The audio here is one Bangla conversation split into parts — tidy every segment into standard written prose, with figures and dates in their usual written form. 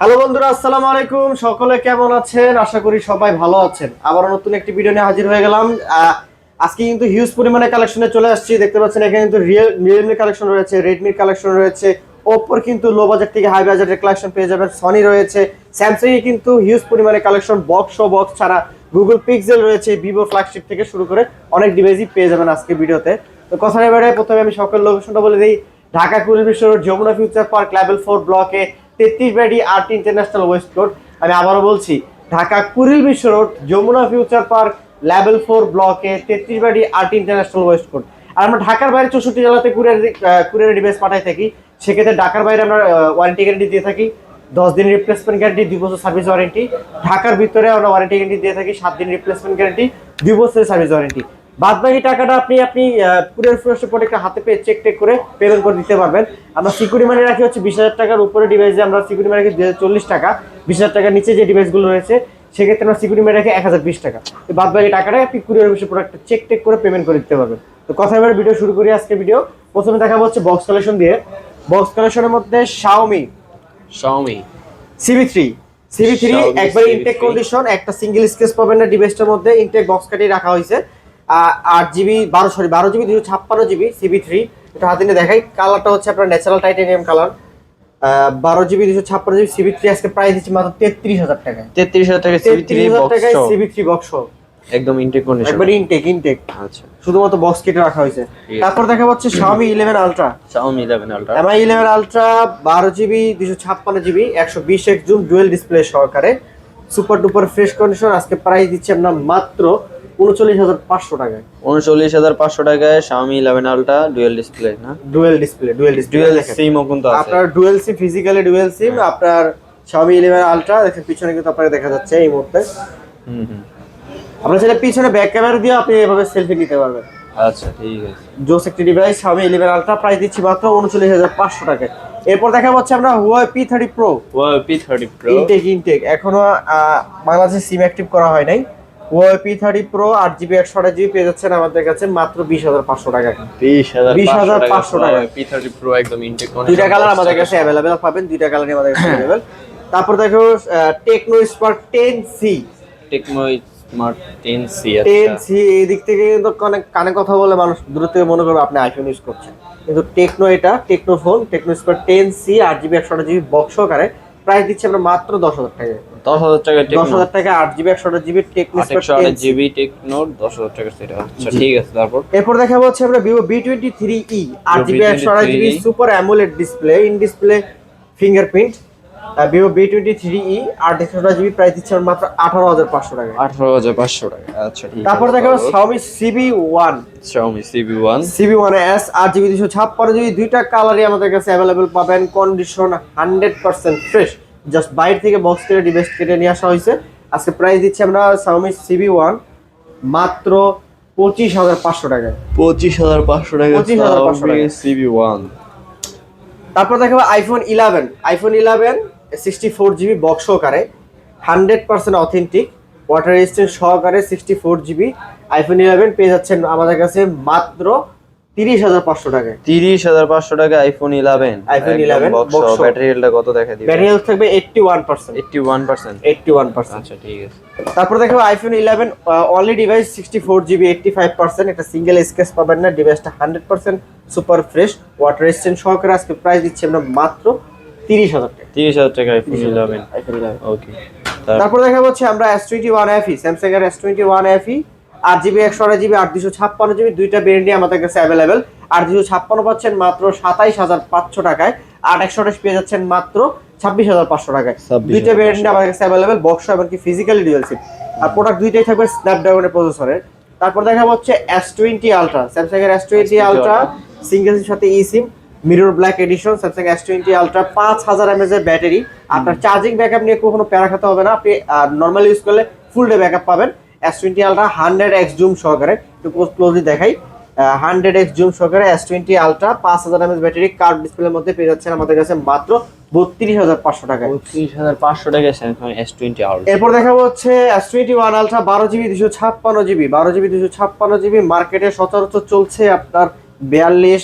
হ্যালো বন্ধুরা, আসসালামু আলাইকুম। সকলে কেমন আছেন? আশা করি সবাই ভালো আছেন। আবার নতুন একটি ভিডিও নিয়ে হাজির হয়ে গেলাম। আজকে কিন্তু হিউজ পরিমাণে কালেকশনে চলে আসছি। দেখতে পাচ্ছেন এখানে কিন্তু রিয়েলমি কালেকশন রয়েছে, রেডমির কালেকশন রয়েছে, ওপ্পোর কিন্তু লো বাজেট থেকে হাই বাজেটের কালেকশন পেয়ে যাবেন, সনি রয়েছে, স্যামসাং এ কিন্তু হিউজ পরিমাণে কালেকশন, বক্স ছাড়া গুগল পিক্সেল রয়েছে, ভিভো ফ্ল্যাগশিপ থেকে শুরু করে অনেক ডিভাইসই পেয়ে যাবেন আজকে ভিডিওতে। তো কথা না বেড়ে প্রথমে আমি সকল লোকেশনটা বলে দিই। Dhaka Kuril Bishwa road, Jamuna future park, level 4 ব্লকে 33 by art international west code. আমি আবারও বলছি, Dhaka Kuril Bishwa road, Jamuna future park, level 4 ব্লকে 33 by art international west code. আর আমরা ঢাকার বাইরে 64 জেলাতে কুরিয়ার ডিভাইস পাঠাই থাকি। সেক্ষেত্রে ঢাকার বাইরে আমরা ওয়ারেন্টি গ্যারান্টি দিয়ে থাকি 10 দিনের রিপ্লেসমেন্ট গ্যারান্টি, 2 বছর সার্ভিস ওয়ারেন্টি। ঢাকার ভিতরে আমরা ওয়ারেন্টি গ্যারান্টি দিয়ে থাকি 7 দিন রিপ্লেসমেন্ট গ্যারান্টি, 2 বছরের সার্ভিস ওয়ারেন্টি। বাদ বাকি টাকাটা আপনি কুরিয়ার প্রোডাক্টটা হাতে পেয়ে চেক করে পেমেন্ট করে দিতে পারবেন। আমরা সিকিউরিটি মানি রাখি হচ্ছে 20,000 টাকার উপরে ডিভাইসে আমরা সিকিউরিটি মানি রাখি 240 টাকা। 20,000 টাকার নিচে যে ডিভাইসগুলো রয়েছে সেক্ষেত্রে আমরা সিকিউরিটি মানি রাখি 1020 টাকা। তো বাদ বাকি টাকাটা আপনি কুরিয়ার প্রোডাক্টটা চেক করে পেমেন্ট করে দিতে পারবেন। তো কথা এবার ভিডিও শুরু করি। আজকে ভিডিও প্রথমে দেখাবো হচ্ছে বক্স কালেকশন দিয়ে। বক্স কালেকশনের মধ্যে Xiaomi CB3 একবার ইনটেক কন্ডিশন, একটা সিঙ্গেল স্কেচ পাবেন না ডিভাইসটার মধ্যে, ইনটেক বক্স কাটিয়ে রাখা হয়েছে। 8GB 12GB 256GB CB3। এটা হাতে নিয়ে দেখাই। কালারটা হচ্ছে আপনার natural titanium colour. 12GB 256GB CB3 আজকে প্রাইস দিচ্ছি মাত্র 33,000 টাকায়। 33,000 টাকা CB3 বক্স একদম ইনটেক কন্ডিশন, একবার ইনটেক। আচ্ছা, শুধুমাত্র বক্স কেটে রাখা হয়েছে। তারপর দেখা হচ্ছে Xiaomi 11 Ultra, Xiaomi 11 Ultra, Mi 11 Ultra 12GB 256GB 120Hz zoom dual display সহকারে, সুপার ডুপার ফ্রেশ কন্ডিশন। আজকে প্রাইস দিচ্ছি আমরা মাত্র 39,500 টাকায়। 39,500 টাকায় Xiaomi 11 Ultra ডুয়াল ডিসপ্লে, না ডুয়াল ডিসপ্লে সিমও কিন্তু আছে আপনার, ডুয়াল সিম, ফিজিক্যালি ডুয়াল সিম আপনার Xiaomi 11 Ultra। দেখেন পিছনে কিন্তু আপনাকে দেখা যাচ্ছে এই মুহূর্তে। আপনার সেটা পিছনে ব্যাক ক্যামেরা দিয়ে আপনি এভাবে সেলফি নিতে পারবেন। আচ্ছা, ঠিক আছে। জোস একটি ডিভাইস Xiaomi 11 Ultra প্রাইস দিচ্ছি মাত্র 39,500 টাকায়। এরপর দেখা হচ্ছে আমরা Huawei P30 Pro। ইনটেক এখনো বাংলাদেশে সিম অ্যাক্টিভ করা হয় নাই। Huawei P30 Pro 8GB 128GB পেয়ে যাচ্ছেন আমাদের কাছে মাত্র 20,500 টাকায়। 20,500 টাকা P30 Pro একদম ইনটেক কন্ডিশন। দুইটা কালার আমাদের কাছে अवेलेबल পাবেন, দুইটা কালারই আমাদের কাছে अवेलेबल। তারপর দেখো Tecno Spark 10C। Tecno Smart 10C, 10C এই দিক থেকে কিন্তু কানে কথা বলে মানুষ দূর থেকে মনে করবে আপনি আইফোন ইউজ করছেন, কিন্তু টেকনো, এটা techno phone, Tecno Spark 10C 8GB 128GB box সহকারে প্রাইস দিচ্ছে আমরা মাত্র 10,000 টাকায়। 10,000 টাকা, 10,000 টাকা 8GB 128GB Tecno Spark 128GB techno 10,000 টাকা সেটা। আচ্ছা, ঠিক আছে। এরপর দেখাবো হচ্ছে আমরা Vivo V23e 8GB 128GB super AMOLED display, in display fingerprint. Vivo V23e 8GB price দিচ্ছে মাত্র 18,500 টাকা। 18,500 টাকা, আচ্ছা, ঠিক আছে। তারপর দেখাবো Xiaomi CB1S 8GB 256GB, দুইটা কালারই আমাদের কাছে अवेलेबल পাবেন। কন্ডিশন 100% ফ্রেশ, জাস্ট বাইরে থেকে বক্স কেটে ডিভাইস কেটে নিয়ে আসা হয়েছে। আজকে প্রাইস দিচ্ছি আমরা Xiaomi CB1 মাত্র 25,500 টাকায়। 25,500 টাকা CB1। তারপর দেখাবো iPhone 11 64GB বক্স সহকারে, 100% অথেন্টিক, ওয়াটার রেজিস্ট্যান্ট সহকারে 64GB iPhone 11 পেয়ে যাচ্ছেন আমাদের কাছে মাত্র 30,500 টাকায়। 30,500 টাকা iPhone 11 বক্স। ব্যাটারি হেলথটা কত দেখা দিবে? ব্যাটারি হেলথ থাকবে 81%। আচ্ছা, ঠিক আছে। তারপর দেখাবো iPhone 11 অনলি ডিভাইস 64GB 85%, একটা সিঙ্গেল স্ক্র্যাচ পাবেন না, ডিভাইসটা 100% সুপার ফ্রেশ, ওয়াটার রেজিস্ট্যান্ট সহকারে আজকে প্রাইস দিচ্ছি আমরা মাত্র 30,000 টাকা। 30,000 টাকা iPhone 11। ওকে। তারপর দেখা হচ্ছে আমরা S21 FE, Samsung এর S21 FE 8GB 128GB 8/256GB, দুইটা ভেরিয়েন্টই আমাদের কাছে अवेलेबल। 8/256 পাচ্ছেন মাত্র 27,500 টাকায়, 8/128 পেয়ে যাচ্ছেন মাত্র 26,500 টাকায়। দুইটা ভেরিয়েন্ট আমাদের কাছে अवेलेबल, বক্স এমনকি ফিজিক্যালি ডুয়াল সিম। আর প্রোডাক্ট দুইটাই থাকবে স্ন্যাপড্রাগনের প্রসেসরের। তারপর দেখা হচ্ছে S20 Ultra, Samsung এর S20 Ultra সিঙ্গেল সিমের সাথে e sim, mirror black edition, Samsung S20 Ultra 5000 mAh এর ব্যাটারি। আপনার চার্জিং ব্যাকআপ নিয়ে কোনো প্যারা খেতে হবে না, আপনি নরমালি ইউজ করলে ফুল ডে ব্যাকআপ পাবেন। S20 Ultra 100x জুম সহকারে, একটু ক্লোজলি দেখাই, 100x জুম সহকারে S20 Ultra 5000 mAh battery, curve ডিসপ্লের মধ্যে পেয়ে যাচ্ছেন আমাদের কাছে মাত্র 32,500 টাকায়। 32,500 টাকা Samsung S20 Ultra। এরপর দেখাবো হচ্ছে S21 Ultra 12GB 256GB মার্কেটে সচরাচর চলছে আপনার 42,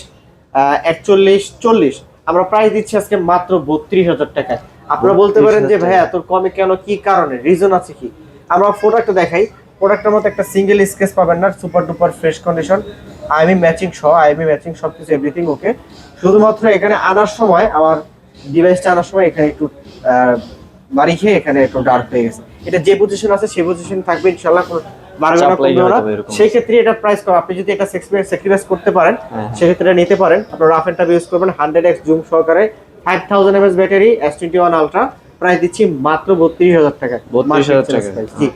41, 40। আমরা প্রাইস দিচ্ছি আজকে মাত্র 32,000 টাকায়। আপনারা বলতে পারেন যে ভাই এত কমে কেন, কি কারণে, রিজন আছে কি? আমরা প্রোডাক্টটা দেখাই। প্রোডাক্টের মধ্যে একটা সিঙ্গেল স্কেচ পাবেন না, super duper fresh condition, IME matching সহ, আইএমই ম্যাচিং সবকিছু এভরিথিং ওকে। শুধুমাত্র এখানে আনার সময়, আমার ডিভাইসটা আনার সময় এখানে একটু বাড়ি খেয়ে এখানে একটু ডার্ক হয়ে গেছে। এটা যে পজিশন আছে সেই পজিশন থাকবে ইনশাআল্লাহ, বাড়বে না, কমবে না। সেই ক্ষেত্রে এটা প্রাইস কম। আপনি যদি এটা স্যাক্রিফাইস করতে পারেন সেক্ষেত্রে নিতে পারেন। আপনার রাফ এন্ড টাফ ইউজ করবেন 100x জুম সহকারে 5000 mAh battery S21 ultra, price দিচ্ছি মাত্র 32000 টাকা। 32000 টাকা, জি।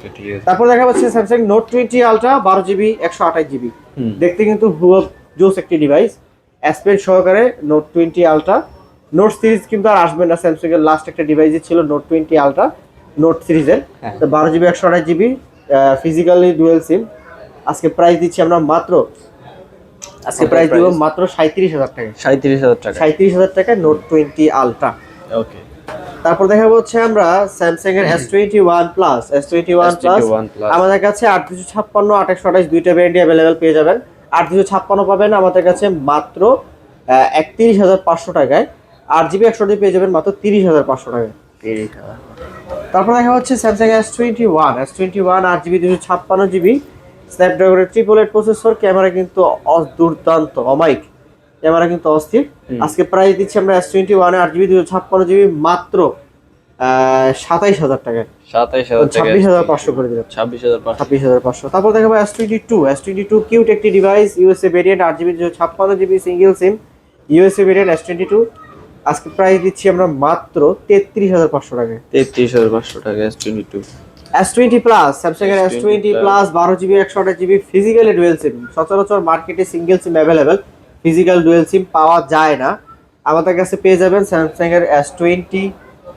তারপর দেখা যাচ্ছে Samsung Note 20 ultra 12GB 128GB, দেখতে কিন্তু হুবহু জোস একটি ডিভাইস। S Pen সহকারে Note 20 আলট্রা। নোট সিরিজ কিন্তু আর আসবে না, স্যামসাং এর লাস্ট একটা ডিভাইসই ছিল Note 20 আলট্রা নোট সিরিজের। 12GB 128GB, ফিজিক্যালি ডুয়াল সিম। আজকে প্রাইস দিচ্ছি আমরা মাত্র, আজকে প্রাইস দিব মাত্র 37000 টাকা। 37000 টাকা Note 20 আলট্রা। ওকে। তারপর দেখা হচ্ছে আমরা স্যামসাং এর S21 প্লাস। S21 প্লাস আমাদের কাছে 8256 828 দুইটা ভ্যারিয়েন্ট अवेलेबल পেয়ে যাবেন। 8256 পাবেন আমাদের কাছে মাত্র 31500 টাকায়। 8GB 128GB পেয়ে যাবেন মাত্র 30500 টাকায়। 30000। তারপর দেখা হচ্ছে Samsung S21 8GB 256GB, স্ন্যাপড্রাগনের 888 processor, camera কিন্তু দুর্দান্ত, অমাইক ক্যামেরা কিন্তু অস্থির। আজকে প্রাইস দিচ্ছি আমরা S21 8GB 256GB মাত্র 27000 টাকায়। 26500 করে দিলাম, 26500। তারপর দেখাবো S22 কিউট একটি device, USA variant 8GB 256GB single sim, USA variant S22। আজকে প্রাইস দিচ্ছি আমরা মাত্র 33500 টাকায়। 33500 টাকা S20 প্লাস, স্যামসাং এর S20 plus 12GB 128GB physically dual সিম। সচরাচর মার্কেটে সিঙ্গেল সিম अवेलेबल, ফিজিক্যাল ডুয়াল সিম পাওয়া যায় না। আমাদের কাছে পেয়ে যাবেন স্যামসাং এর S20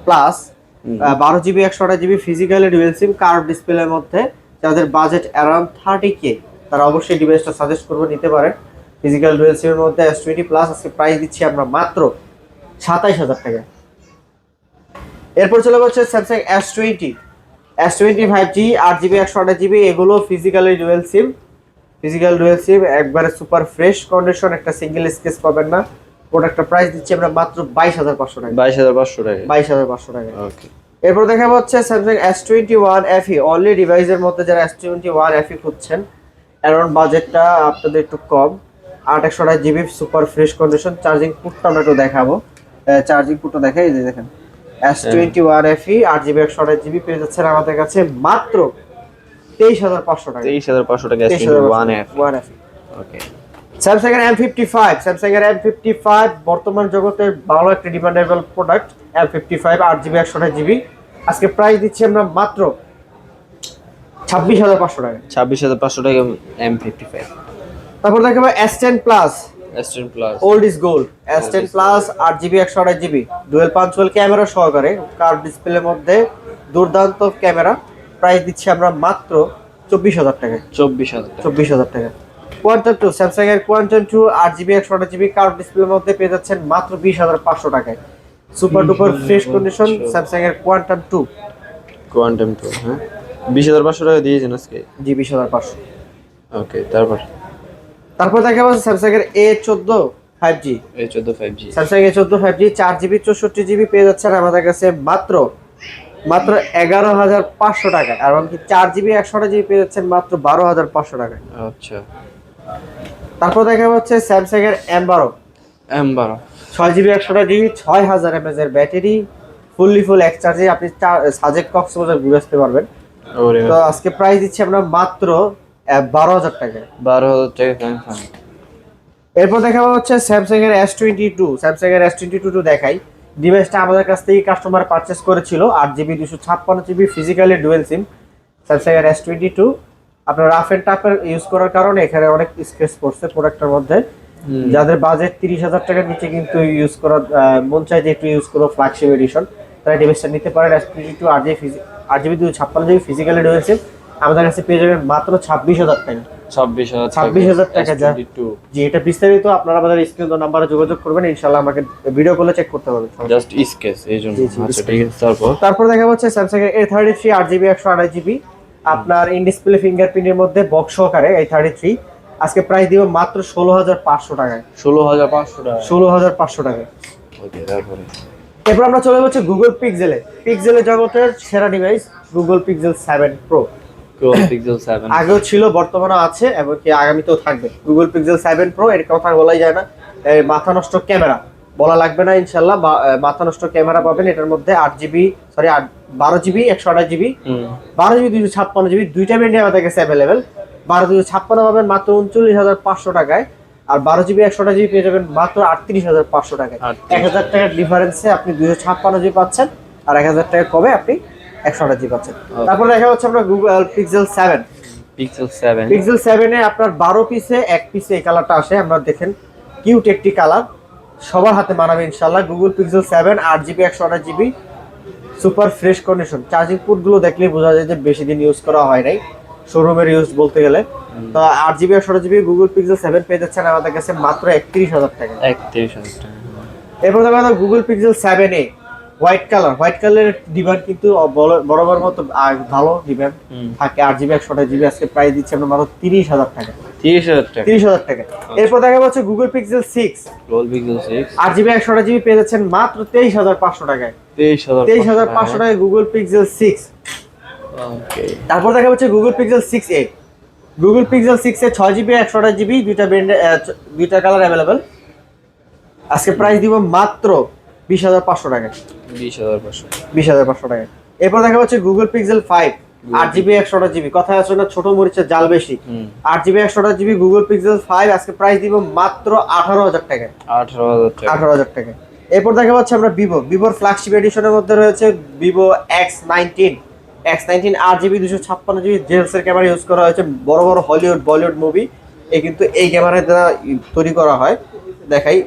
plus 12GB 128GB physically dual sim curve ডিসপ্লের মধ্যে। যাদের বাজেট অ্যারাউন্ড 30k তারা অবশ্যই ডিভাইসটা সাজেস্ট করব, নিতে পারেন। ফিজিক্যাল ডুয়াল সিমের মধ্যে S20 প্লাস আজকে প্রাইস দিচ্ছি আমরা মাত্র 27000 টাকা। এরপর চলে যাচ্ছে Samsung S20 5G 8GB 128GB, এগুলো ফিজিক্যালি ডুয়াল সিম, একবারে সুপার ফ্রেশ কন্ডিশন, একটা সিঙ্গেল স্কেচ পাবেন না। প্রোডাক্টটা প্রাইস দিচ্ছি আমরা মাত্র 22500 টাকা। 22500 টাকা। ওকে। এরপর দেখা হচ্ছে স্যামসাং S21 FE, অনলি ডিভাইসের মধ্যে যারা S21 FE খুঁজছেন, অ্যারাউন্ড বাজেটটা আপনাদের একটু কম, 828GB super fresh condition. Charging পোর্টটা আমরা একটু দেখাবো, চার্জিং পোর্টটা দেখাই, এই যে দেখেন S21 FE 8GB 128GB পেয়ে যাচ্ছেন আমাদের কাছে মাত্র 23500 টাকা। 23500 টাকা S21 FE। ওকে। স্যামসাং এর M55 বর্তমান জগতের ভালো একটা demandable product. M55 8GB 128GB আজকে প্রাইস দিচ্ছি আমরা মাত্র 26500 টাকা। 26500 টাকা M55। তারপর দেখাবো S10 plus, old is gold. S10 plus 8GB 128GB dual punctual camera সহকারে, কার্ভ ডিসপ্লের মধ্যে দুর্দান্ত ক্যামেরা। প্রাইস দিচ্ছি আমরা মাত্র 24000 টাকায়। 24000 টাকা। কোয়ান্টাম 2, স্যামসাং এর কোয়ান্টাম 2 8GB 128GB কার্ভ ডিসপ্লের মধ্যে পেয়ে যাচ্ছেন মাত্র 20500 টাকায়। Super duper fresh condition Samsung এর কোয়ান্টাম 2। হ্যাঁ 20500 টাকা দিয়েছেন আজকে। জি 20500। ওকে। তারপর দেখা যাচ্ছে স্যামসাং এর A14 5G। Samsung A14 5G 4GB 64GB পেয়ে যাচ্ছেন আমাদের কাছে মাত্র 11500 টাকা। আর এমনকি 4GB 128GB পেয়ে যাচ্ছেন মাত্র 12500 টাকায়। আচ্ছা। তারপর দেখা যাচ্ছে স্যামসাং এর M12 6GB 128GB 6000 mAh এর ব্যাটারি, ফুললি ফুল এক চার্জে আপনি সাজেক কক্সবাজার ঘুরে আসতে পারবেন। তো আজকে প্রাইস দিচ্ছি আমরা মাত্র 12000 টাকা। 12000 টাকা। এরপর দেখা হচ্ছে স্যামসাং এর S22 দেখাই। ডিভাইসটা আমাদের কাছ থেকে কাস্টমার পারচেজ করেছিল 8GB 256GB ফিজিক্যালি ডুয়াল সিম। স্যামসাং এর S22 আপনার রাফ এন্ড টাফের ইউজ করার কারণে এখানে অনেক স্ক্র্যাচ পড়ছে প্রোডাক্টের মধ্যে। যাদের বাজেট 30000 টাকার নিচে কিন্তু ইউজ করা মন চাই যে একটু ইউজ করো ফ্ল্যাগশিপ এডিশন, তারা ডিভাইসটা নিতে পারেন। S22 8GB 256GB physically dual সিম আমাদের কাছে পেয়ে যাবেন মাত্র 26000 টাকা। 26000 টাকা। জি, এটা বিস্তারিত আপনারা আমাদের স্ক্রিন নাম্বারে যোগাযোগ করবেন, ইনশাআল্লাহ আমাকে ভিডিও কলে চেক করতে পারবেন। জাস্ট স্কেচ এইজন্য। আচ্ছা ঠিক আছে। তারপর দেখা হচ্ছে স্যামসাং এর A33 8GB 128GB আপনার ইন ডিসপ্লে ফিঙ্গারপ্রিন্টের মধ্যে বক্স সহকারে A33 আজকে প্রাইস দিব মাত্র 16500 টাকায়। 16500 টাকা। ওকে। এরপর আমরা চলে যাচ্ছি গুগল পিক্সেলের জগতের সেরা device Google pixel 7 pro. Google pixel 7 আগেও ছিল, বর্তমানে আছে এবং কি আগামীতেও থাকবে। গুগল পিক্সেল 7 প্রো এর কথা বলাই যায় না, মাথা নষ্ট ক্যামেরা বলা লাগবে না ইনশাল্লাহ। মাথা নষ্ট ক্যামেরা পাবেন এটার মধ্যে 12GB 128GB 12GB 256GB দুইটা ভেরিয়েন্ট আমাদের কাছে অ্যাভেলেবেল। 12GB 256 পাবেন মাত্র 39,500 টাকায়, আর 12GB 128GB পেয়ে যাবেন মাত্র 38,500 টাকায়। 1000 টাকার ডিফারেন্সে আপনি 256GB পাচ্ছেন, আর 1000 টাকা কমে আপনি 128GB পাচ্ছেন। তারপর দেখা হচ্ছে আমরা গুগল পিক্সেল 7 এ আপনার 12 পিসে এক পিসে এই কালারটা আসে। আমরা দেখেন কিউট একটি কালার, সবার হাতে মানাবে ইনশাআল্লাহ। Google pixel 7 8GB 128GB super fresh condition. Charging port গুলো দেখলেই বোঝা যায় যে বেশি দিন ইউজ করা হয় নাই, শোরুমের ইউজ বলতে গেলে। তো 8GB 128GB গুগল পিক্সেল 7 পেয়ে যাচ্ছেন আমাদের কাছে মাত্র 31,000 টাকা। 31,000 টাকা। এরপর দেখো গুগল পিক্সেল 7a হোয়াইট কালারের ডিমান্ড কিন্তু বরাবর মতো ভালো ডিমান্ড থাকে। 8GB 128GB আজকে প্রাইস দিচ্ছি আমরা মাত্র 30,000 টাকা। 30,000 টাকা। এরপর দেখা যাচ্ছে গুগল পিক্সেল 6 8GB 128GB পেয়ে যাচ্ছেন মাত্র 23,500 টাকায়। 23,500 টাকায় গুগল পিক্সেল 6। তারপর দেখা যাচ্ছে Google pixel 6a। Google pixel 6 এ 6GB 128GB দুইটা কালার অ্যাভেলেবেল। আজকে প্রাইস দিব মাত্র 20,500 টাকায়। 20,500 টাকায়। এরপর দেখা যাচ্ছে গুগল পিক্সেল 5 8GB 128GB। কথা আছে না ছোট মরিচের জাল বেশি। 8GB 128GB গুগল পিক্সেল 5 আজকে প্রাইস দিব মাত্র 18,000 টাকায়। 18,000 টাকায়। এরপর দেখা যাচ্ছে আমরা ভিভোর ফ্ল্যাগশিপ এডিশনের মধ্যে রয়েছে Vivo X19 8GB 256GB জেলসের camera use করা হয়েছে। বড় বড় হলিউড বলিউড মুভি কিন্তু এই ক্যামেরা দ্বারা তৈরি করা হয়। দেখাই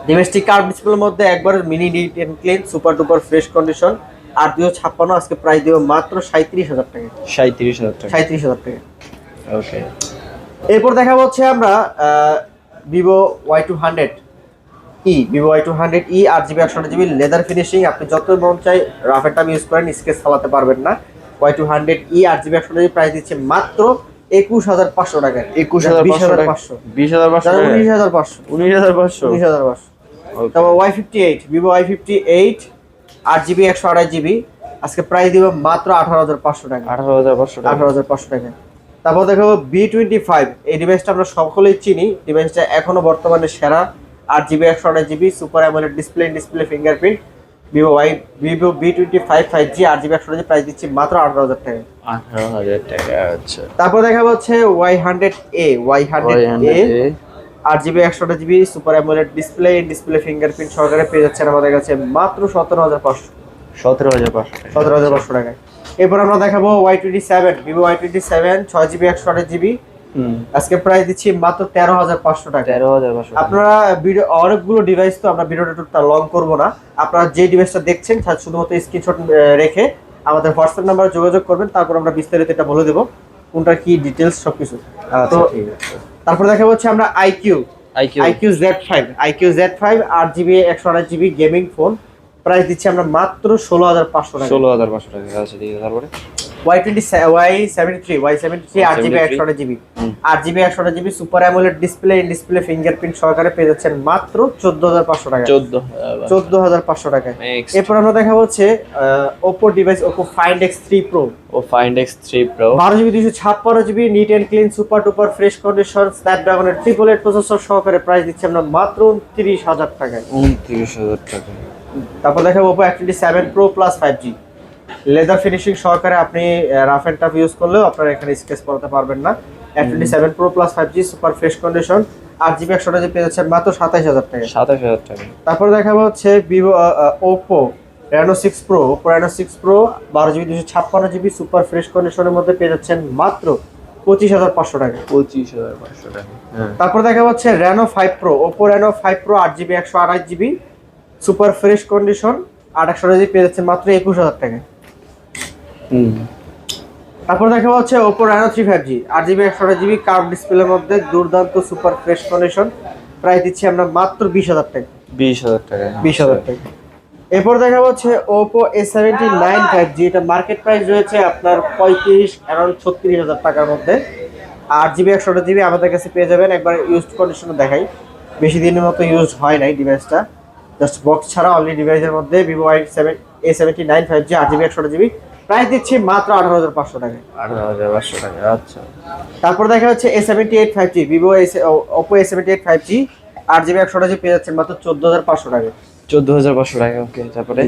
ডিমেস্টিক কার্ভ ডিসপ্লের মধ্যে একবার mini neat and clean super duper fresh condition. আর 256 আজকে প্রাইস দিব মাত্র 37,000 টাকা। 37,000 টাকা। ওকে। এরপর দেখা হচ্ছে আমরা Vivo Y200e 8GB 128GB leather finishing. আপনি যত মন চাই রাফ এন্ড টাফ ইউজ করেন, স্কেচ চালাতে পারবেন না। Y200e 8GB 128GB প্রাইস দিচ্ছে মাত্র 21,500 টাকায়। 20,500 19,500। তারপর Y58 Vivo Y58 8GB 128GB আজকে প্রাইস দিব মাত্র 18,500 টাকা। 18,500 টাকা। তারপর দেখো B25 এই ডিভাইসটা আমরা সকলেই চিনি। ডিভাইসটা এখনো বর্তমানে সেরা। 8GB 128GB super AMOLED display fingerprint Vivo B25 5G 8GB 128GB price দিচ্ছি মাত্র 18,000 টাকা। 18,000 টাকা। আচ্ছা। তারপর দেখা হচ্ছে Y100A 8GB 128GB super AMOLED display fingerprint সহকারে পেয়ে যাচ্ছেন আমাদের কাছে মাত্র 17,500 টাকায়। এরপর আমরা দেখাবো Y27 Vivo Y27 6GB 128GB আজকে প্রাইস দিচ্ছি মাত্র 13,500 টাকা। 13,500। আপনারা অনেকগুলো ডিভাইস, তো আমরা ভিডিওটা টোটাল লং করব না। আপনারা যে ডিভাইসটা দেখছেন তার শুধুমাত্র স্ক্রিনশট রেখে আমাদের হোয়াটসঅ্যাপ নাম্বারে যোগাযোগ করবেন, তারপর আমরা বিস্তারিত এটা বলে দেবো কোনটা কি ডিটেইলস সবকিছু। তো তারপর দেখা হচ্ছে আমরা IQ Z5 8GB 128GB gaming phone price দিচ্ছি আমরা মাত্র 16,500 টাকা। 16,500 টাকা। আচ্ছা ঠিক আছে। তারপরে Y73 8GB 128GB 8GB 128GB super AMOLED display fingerprint সহকারে পেয়ে যাচ্ছেন মাত্র 14,500 টাকা। 14,500 টাকায়। এরপর আমরা দেখা হচ্ছে Oppo device Oppo Find X3 Pro 12GB 256GB neat and clean super duper fresh condition স্ন্যাপড্রাগনের 888 প্রসেসর সহকারে প্রাইস দিচ্ছি আমরা মাত্র 29,000 টাকায়। 29,000 টাকা। তারপর দেখাবো Oppo F27 Pro Plus 5G leather finishing সহকারে। আপনি রাফ এন্ড টাফ ইউজ করলেও আপনারা এখানে স্কেচ করাতে পারবেন না। F27 Pro Plus 5G super fresh condition 8GB 128GB পেয়ে যাচ্ছেন মাত্র 27,000 টাকা। 27,000 টাকা। তারপর দেখাবো হচ্ছে Vivo Oppo Reno 6 Pro 12GB 256GB super fresh কন্ডিশনের মধ্যে পেয়ে যাচ্ছেন মাত্র 25,500 টাকা। 25,500 টাকা। তারপর দেখা হচ্ছে Reno 5 Pro Oppo Reno 5 Pro 8GB 128GB super fresh condition 8/128GB পেয়ে যাচ্ছেন মাত্র 21,000 টাকা। তারপর দেখা হচ্ছে Oppo Reno 3 5G 8GB 128GB curve ডিসপ্লের মধ্যে দুর্দান্ত সুপার ফ্রেশ কন্ডিশন প্রাইস দিচ্ছি আমরা মাত্র 20,000 টাকা। 20,000 টাকা। 20,000 টাকা। এরপর দেখা হচ্ছে Oppo A79 5G এটা মার্কেট প্রাইস রয়েছে আপনার 36,000 টাকার মধ্যে। 8GB 128GB আমাদের কাছে পেয়ে যাবেন। একবার ইউজড কন্ডিশনে দেখাই, বেশি দিনের মতো ইউজ হয় নাই ডিভাইসটা। জাস্ট বক্স ছাড়া অনলি ডিভাইসের মধ্যে Vivo A79 5G 8GB 128GB price দিচ্ছি মাত্র 18,500 টাকায়। 18,500 টাকা, আচ্ছা। তারপর দেখা হচ্ছে A78 5G Vivo Oppo A78 5G 8GB 128GB পেয়ে যাচ্ছেন মাত্র 14,500 টাকায়। 14,500 টাকা, ওকে। তারপরে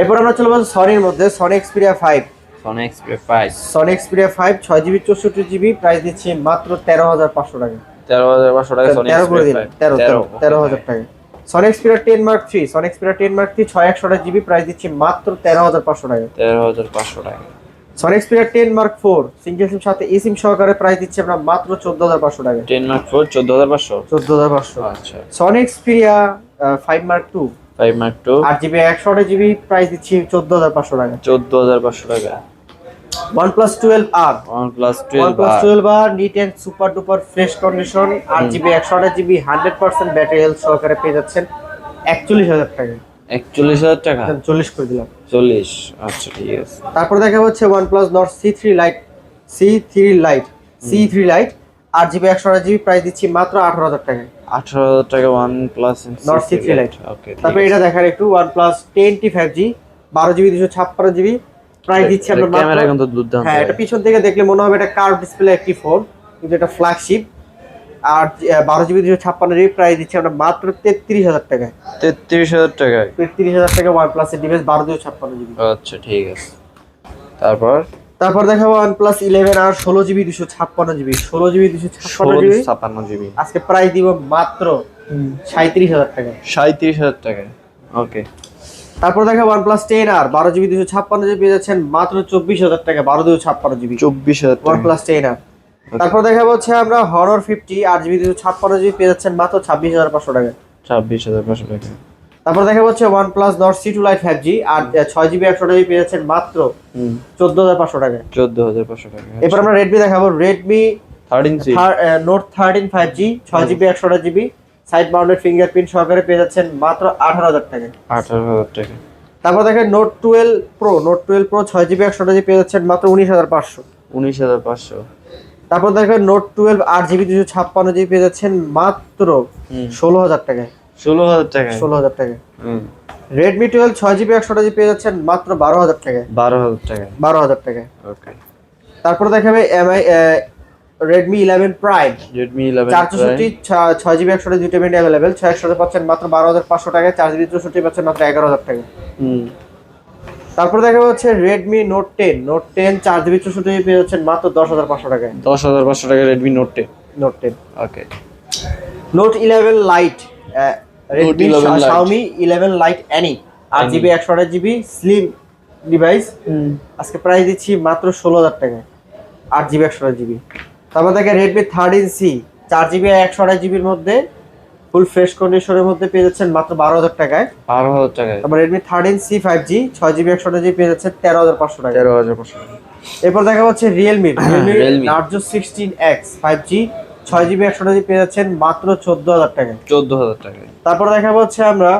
এরপর আমরা চলে যাবো সনির মধ্যে Sony Xperia 5। Sony Xperia 5, Sony Xperia 5 6GB 64GB price দিচ্ছি মাত্র 13,500 টাকায়। 13,500 টাকা Sony 13 করে Xperia দিলাম, 5, 13,000 টাকা। Sony Xperia 10 Mark III Sony Xperia 10 Mark III 6/128GB price দিচ্ছি মাত্র 13,500 টাকা। 13,500 টাকা। Sony Xperia 10 Mark IV single সিম সাথে eSIM সহকারে প্রাইস দিচ্ছি আমরা মাত্র 14,500 টাকা। 10 Mark IV 14,500, 14,500। আচ্ছা। Sony Xperia 5 Mark II 5 Mark II 8GB 128GB price দিচ্ছি 14,500 টাকা। 14,500 টাকা। OnePlus 12R OnePlus OnePlus 12R, 12R neat and super duper fresh condition 8GB 128GB 100% battery health সহকারে পেয়ে যাচ্ছেন 41,000 টাকা। 41,000 টাকা। 40 করে দিলাম। 40, আচ্ছা ঠিক আছে। তারপর দেখা হচ্ছে OnePlus Nord C3 Lite C3 Lite 8GB 128GB price দিচ্ছি মাত্র 18,000 টাকায়। 18,000 টাকা OnePlus Nord C3 Lite, ওকে। তারপর এটা দেখার একটু OnePlus 10T 5G 12GB 256GB price দিচ্ছি আমরা মাত্র। ক্যামেরা কিন্তু দুর্দান্ত। হ্যাঁ, এটা পিছন থেকে দেখলে মনে হবে এটা কার্ভ ডিসপ্লে একটি ফোন, কিন্তু এটা ফ্ল্যাগশিপ। আর 12GB 256GB প্রাইস দিচ্ছি আমরা মাত্র 33,000 টাকায়। 33,000 টাকায়, 33,000 টাকা OnePlus এর ডিভাইস 12/256GB। আচ্ছা ঠিক আছে। তারপর দেখাবো OnePlus 11R 16GB 256GB 16GB 256GB 56GB, আজকে প্রাইস দিব মাত্র 37,000 টাকায়। 37,000 টাকায়, ওকে। তারপর দেখাবো OnePlus 10R 12GB 256GB পেয়ে যাচ্ছেন মাত্র 24,000 টাকা 12/256GB 24,000 টাকা। OnePlus 10R। তারপর দেখাবো হচ্ছে আমরা Honor 50 8GB 256GB পেয়ে যাচ্ছেন মাত্র 26,500 টাকা। 26,500 টাকা। তারপর দেখাবো হচ্ছে OnePlus Nord C2 Lite 5G আর 6GB 128GB পেয়ে যাচ্ছেন মাত্র 14,500 টাকা। 14,500 টাকা। এরপর আমরা Redmi দেখাবো Redmi 13C Note 13 5G 6GB 128GB side mounted fingerprint সহকারে পেয়ে যাচ্ছেন মাত্র 18,000 টাকা। 18,000 টাকা। তারপর দেখেন Note 12 Pro 6GB 128GB পেয়ে যাচ্ছেন মাত্র 19,500। 19,500। তারপর দেখেন Note 12 8GB 256GB পেয়ে যাচ্ছেন মাত্র 16,000 টাকায়। 16,000 টাকা। 16,000 টাকা। Redmi 12 6GB 128GB পেয়ে যাচ্ছেন মাত্র 12,000 টাকায়। 12,000 টাকা। 12,000 টাকায়। ওকে। তারপর দেখাবে Redmi 11 Prime Redmi 11 464 6GB 128GB দুটো ভেরিয়েন্ট अवेलेबल 6 পাচ্ছেন মাত্র 12,500 টাকায় 4GB 64 পাচ্ছেন মাত্র 11,000 টাকা। তারপর দেখা হচ্ছে Redmi Note 10 4GB 64GB পেয়ে যাচ্ছেন মাত্র 10,500 টাকায়। 10,500 টাকা Redmi Note 10। ওকে। Note 11 Lite Redmi Xiaomi 11 Lite Any 8GB 128GB slim device আজকে প্রাইস দিচ্ছি মাত্র 16,000 টাকায় 8GB 128GB। তারপর দেখে Redmi 13C 4GB 128GB এর মধ্যে ফুল ফ্রেশ কন্ডিশনের মধ্যে পেয়ে যাচ্ছেন মাত্র 12,000 টাকায়। 12,000 টাকায়। তারপর Redmi 13C 5G 6GB 128GB পেয়ে যাচ্ছেন 13,500 টাকা। 13,500 টাকা। এরপর দেখা হচ্ছে Realme Narzo 16X 5G 6GB 128GB পেয়ে যাচ্ছেন মাত্র 14,000 টাকায়। 14,000 টাকায়। তারপর দেখা হচ্ছে আমরা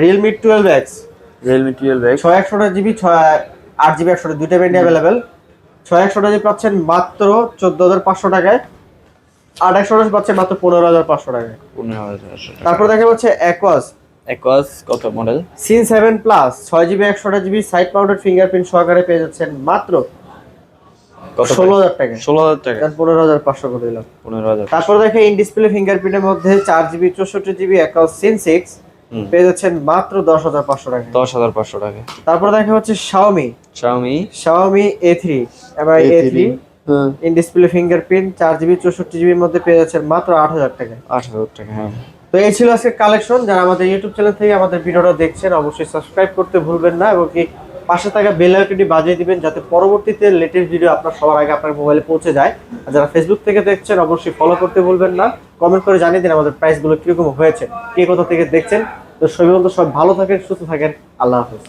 Realme 12X 6/128GB 8GB 128GB দুটো ভেরিয়েন্ট अवेलेबल 6/128GB পাচ্ছেন মাত্র 14,500 টাকায় 8/128GB পাচ্ছেন মাত্র 15,500 টাকায়। 15,500 টাকা। তারপর দেখা হচ্ছে Aquos কত model? Sin 7 Plus 6GB 128GB side mounted fingerprint সহকারে পেয়ে যাচ্ছেন মাত্র কত? 16,000 টাকা। 16,000 টাকা। 15,500 করে দিলাম। 15,000। তারপর দেখে ইন ডিসপ্লে ফিঙ্গারপ্রিন্টের মধ্যে 4GB 64GB Aquos Sin 6 পেয়ে যাচ্ছেন মাত্র 10,500 টাকা। 10,500 টাকা। তারপর দেখা হচ্ছে Xiaomi A3 MI A3 in display fingerprint 4GB 64GB এর মধ্যে পেয়ে যাচ্ছেন মাত্র 8,000 টাকা। 8,000 টাকা, হ্যাঁ। তো এই ছিল আজকের কালেকশন। যারা আমাদের ইউটিউব চ্যানেল থেকে আমাদের ভিডিওটা দেখছেন অবশ্যই সাবস্ক্রাইব করতে ভুলবেন না এবং কি পাশে থাকা বেল আইকনটি বাজিয়ে দিবেন যাতে পরবর্তীতে লেটেস্ট ভিডিও আপনার সবার আগে আপনার মোবাইলে পৌঁছে যায়। আর যারা ফেসবুক থেকে দেখছেন অবশ্যই ফলো করতে ভুলবেন না। কমেন্ট করে জানিয়ে দিন আমাদের প্রাইসগুলো কিরকম হয়েছে, কে কোথা থেকে দেখছেন। তো সবাই ভালো থাকেন, সুস্থ থাকেন, আল্লাহ হাফেজ।